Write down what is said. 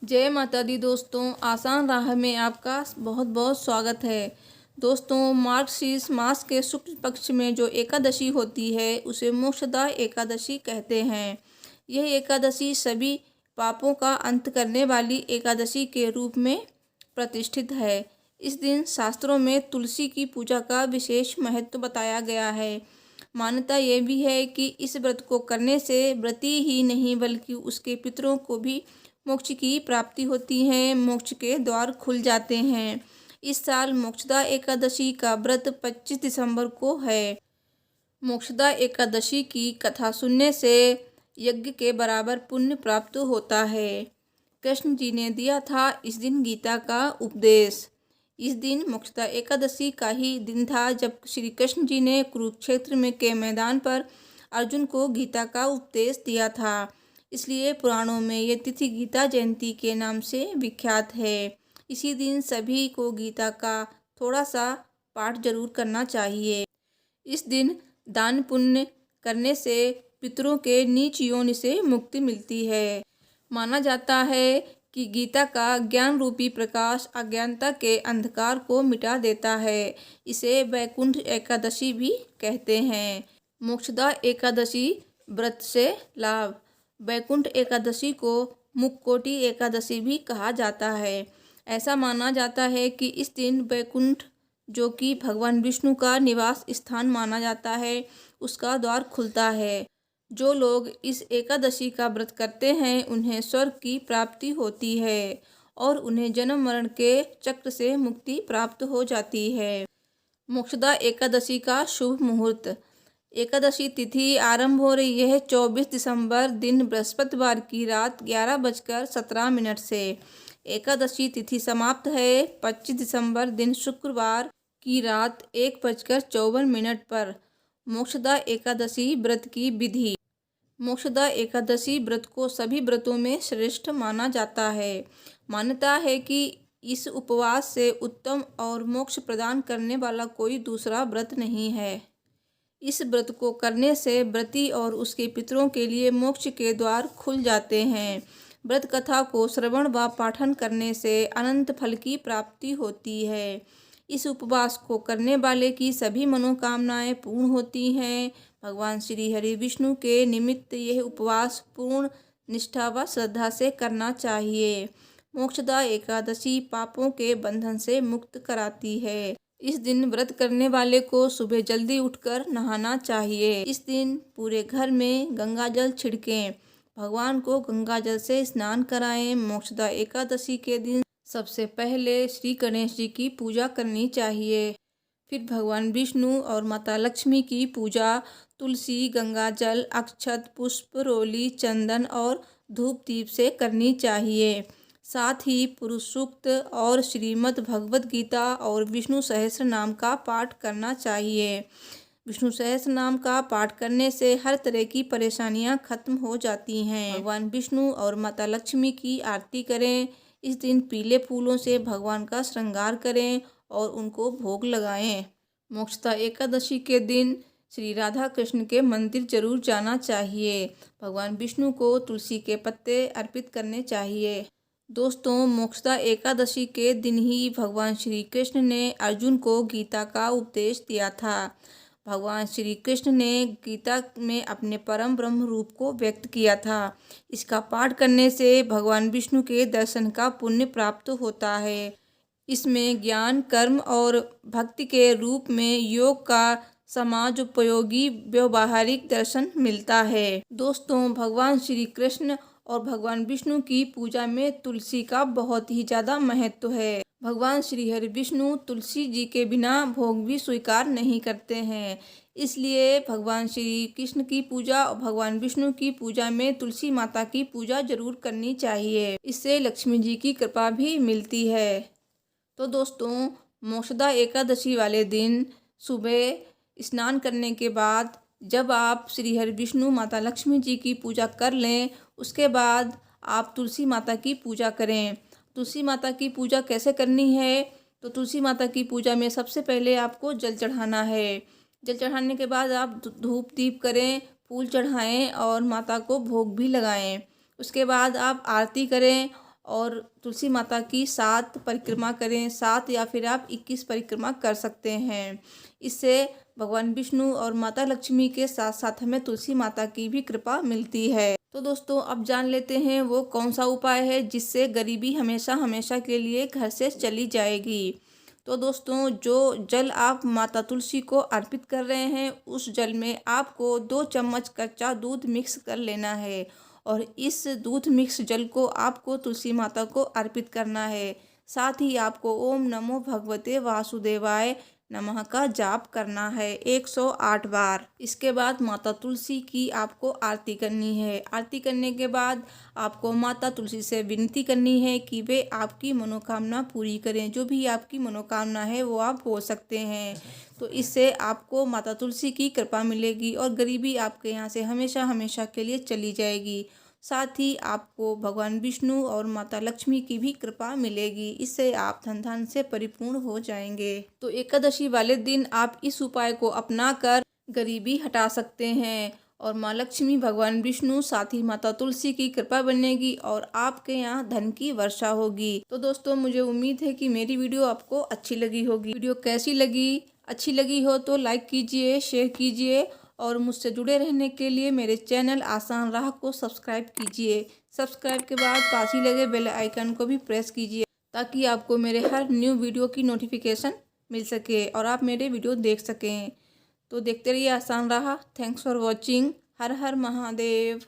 जय माता दी दोस्तों, आसान राह में आपका बहुत बहुत स्वागत है। दोस्तों, मार्गशीर्ष मास के शुक्ल पक्ष में जो एकादशी होती है उसे मोक्षदा एकादशी कहते हैं। यह एकादशी सभी पापों का अंत करने वाली एकादशी के रूप में प्रतिष्ठित है। इस दिन शास्त्रों में तुलसी की पूजा का विशेष महत्व बताया गया है। मान्यता ये भी है कि इस व्रत को करने से व्रती ही नहीं बल्कि उसके पितरों को भी मोक्ष की प्राप्ति होती है, मोक्ष के द्वार खुल जाते हैं। इस साल मोक्षदा एकादशी का व्रत 25 दिसंबर को है। मोक्षदा एकादशी की कथा सुनने से यज्ञ के बराबर पुण्य प्राप्त होता है। कृष्ण जी ने दिया था इस दिन गीता का उपदेश। इस दिन मोक्षदा एकादशी का ही दिन था जब श्री कृष्ण जी ने कुरुक्षेत्र में के मैदान पर अर्जुन को गीता का उपदेश दिया था। इसलिए पुराणों में ये तिथि गीता जयंती के नाम से विख्यात है। इसी दिन सभी को गीता का थोड़ा सा पाठ जरूर करना चाहिए। इस दिन दान पुण्य करने से पितरों के नीच योनि से मुक्ति मिलती है। माना जाता है कि गीता का ज्ञान रूपी प्रकाश अज्ञानता के अंधकार को मिटा देता है। इसे वैकुंठ एकादशी भी कहते हैं। मोक्षदा एकादशी व्रत से लाभ। वैकुंठ एकादशी को मुक्कोटी एकादशी भी कहा जाता है। ऐसा माना जाता है कि इस दिन वैकुंठ, जो कि भगवान विष्णु का निवास स्थान माना जाता है, उसका द्वार खुलता है। जो लोग इस एकादशी का व्रत करते हैं उन्हें स्वर्ग की प्राप्ति होती है और उन्हें जन्म मरण के चक्र से मुक्ति प्राप्त हो जाती है। मोक्षदा एकादशी का शुभ मुहूर्त। एकादशी तिथि आरंभ हो रही है 24 दिसंबर दिन बृहस्पतिवार की रात 11:17 से। एकादशी तिथि समाप्त है 25 दिसंबर दिन शुक्रवार की रात 1:54 पर। मोक्षदा एकादशी व्रत की विधि। मोक्षदा एकादशी व्रत को सभी व्रतों में श्रेष्ठ माना जाता है। मान्यता है कि इस उपवास से उत्तम और मोक्ष प्रदान करने वाला कोई दूसरा व्रत नहीं है। इस व्रत को करने से व्रती और उसके पितरों के लिए मोक्ष के द्वार खुल जाते हैं। व्रत कथा को श्रवण व पाठन करने से अनंत फल की प्राप्ति होती है। इस उपवास को करने वाले की सभी मनोकामनाएं पूर्ण होती हैं। भगवान श्री हरि विष्णु के निमित्त यह उपवास पूर्ण निष्ठा व श्रद्धा से करना चाहिए। मोक्षदा एकादशी पापों के बंधन से मुक्त कराती है। इस दिन व्रत करने वाले को सुबह जल्दी उठकर नहाना चाहिए। इस दिन पूरे घर में गंगा जल छिड़कें। भगवान को गंगा जल से स्नान कराएं। मोक्षदा एकादशी के दिन सबसे पहले श्री गणेश जी की पूजा करनी चाहिए। फिर भगवान विष्णु और माता लक्ष्मी की पूजा तुलसी, गंगा जल, अक्षत, पुष्प, रोली, चंदन और धूप दीप से करनी चाहिए। साथ ही पुरुष सूक्त और श्रीमद् भगवद गीता और विष्णु सहस्त्र नाम का पाठ करना चाहिए। विष्णु सहस्त्र नाम का पाठ करने से हर तरह की परेशानियां खत्म हो जाती हैं। भगवान विष्णु और माता लक्ष्मी की आरती करें। इस दिन पीले फूलों से भगवान का श्रृंगार करें और उनको भोग लगाएं। मोक्षदा एकादशी के दिन श्री राधा कृष्ण के मंदिर जरूर जाना चाहिए। भगवान विष्णु को तुलसी के पत्ते अर्पित करने चाहिए। दोस्तों, मोक्षदा एकादशी के दिन ही भगवान श्री कृष्ण ने अर्जुन को गीता का उपदेश दिया था। भगवान श्री कृष्ण ने गीता में अपने परम ब्रह्म रूप को व्यक्त किया था। इसका पाठ करने से भगवान विष्णु के दर्शन का पुण्य प्राप्त होता है। इसमें ज्ञान, कर्म और भक्ति के रूप में योग का समाज उपयोगी व्यवहारिक दर्शन मिलता है। दोस्तों, भगवान श्री कृष्ण और भगवान विष्णु की पूजा में तुलसी का बहुत ही ज़्यादा महत्व है। भगवान श्री हरि विष्णु तुलसी जी के बिना भोग भी स्वीकार नहीं करते हैं। इसलिए भगवान श्री कृष्ण की पूजा और भगवान विष्णु की पूजा में तुलसी माता की पूजा जरूर करनी चाहिए। इससे लक्ष्मी जी की कृपा भी मिलती है। तो दोस्तों, मोक्षदा एकादशी वाले दिन सुबह स्नान करने के बाद जब आप श्री हरि विष्णु माता लक्ष्मी जी की पूजा कर लें, उसके बाद आप तुलसी माता की पूजा करें। तुलसी माता की पूजा कैसे करनी है? तो तुलसी माता की पूजा में सबसे पहले आपको जल चढ़ाना है। जल चढ़ाने के बाद आप धूप दीप करें, फूल चढ़ाएं और माता को भोग भी लगाएं। उसके बाद आप आरती करें और तुलसी माता की 7 परिक्रमा करें। 7 या फिर आप 21 परिक्रमा कर सकते हैं। इससे भगवान विष्णु और माता लक्ष्मी के साथ साथ हमें तुलसी माता की भी कृपा मिलती है। तो दोस्तों अब जान लेते हैं वो कौन सा उपाय है जिससे गरीबी हमेशा हमेशा के लिए घर से चली जाएगी। तो दोस्तों जो जल आप माता तुलसी को अर्पित कर रहे हैं, उस जल में आपको 2 चम्मच कच्चा दूध मिक्स कर लेना है और इस दूध मिक्स जल को आपको तुलसी माता को अर्पित करना है। साथ ही आपको ओम नमो भगवते वासुदेवाय नमः का जाप करना है 108 बार। इसके बाद माता तुलसी की आपको आरती करनी है। आरती करने के बाद आपको माता तुलसी से विनती करनी है कि वे आपकी मनोकामना पूरी करें। जो भी आपकी मनोकामना है वो आप बोल सकते हैं। तो इससे आपको माता तुलसी की कृपा मिलेगी और गरीबी आपके यहाँ से हमेशा हमेशा के लिए चली जाएगी। साथ ही आपको भगवान विष्णु और माता लक्ष्मी की भी कृपा मिलेगी। इससे आप धन धान से परिपूर्ण हो जाएंगे। तो एकादशी वाले दिन आप इस उपाय को अपनाकर गरीबी हटा सकते हैं और माँ लक्ष्मी, भगवान विष्णु, साथ ही माता तुलसी की कृपा बनेगी और आपके यहाँ धन की वर्षा होगी। तो दोस्तों मुझे उम्मीद है कि मेरी वीडियो आपको अच्छी लगी होगी। वीडियो कैसी लगी? अच्छी लगी हो तो लाइक कीजिए, शेयर कीजिए और मुझसे जुड़े रहने के लिए मेरे चैनल आसान राह को सब्सक्राइब कीजिए। सब्सक्राइब के बाद पास ही लगे बेल आइकन को भी प्रेस कीजिए ताकि आपको मेरे हर न्यू वीडियो की नोटिफिकेशन मिल सके और आप मेरे वीडियो देख सकें। तो देखते रहिए आसान राह। Thanks for watching. Her her Mahadev.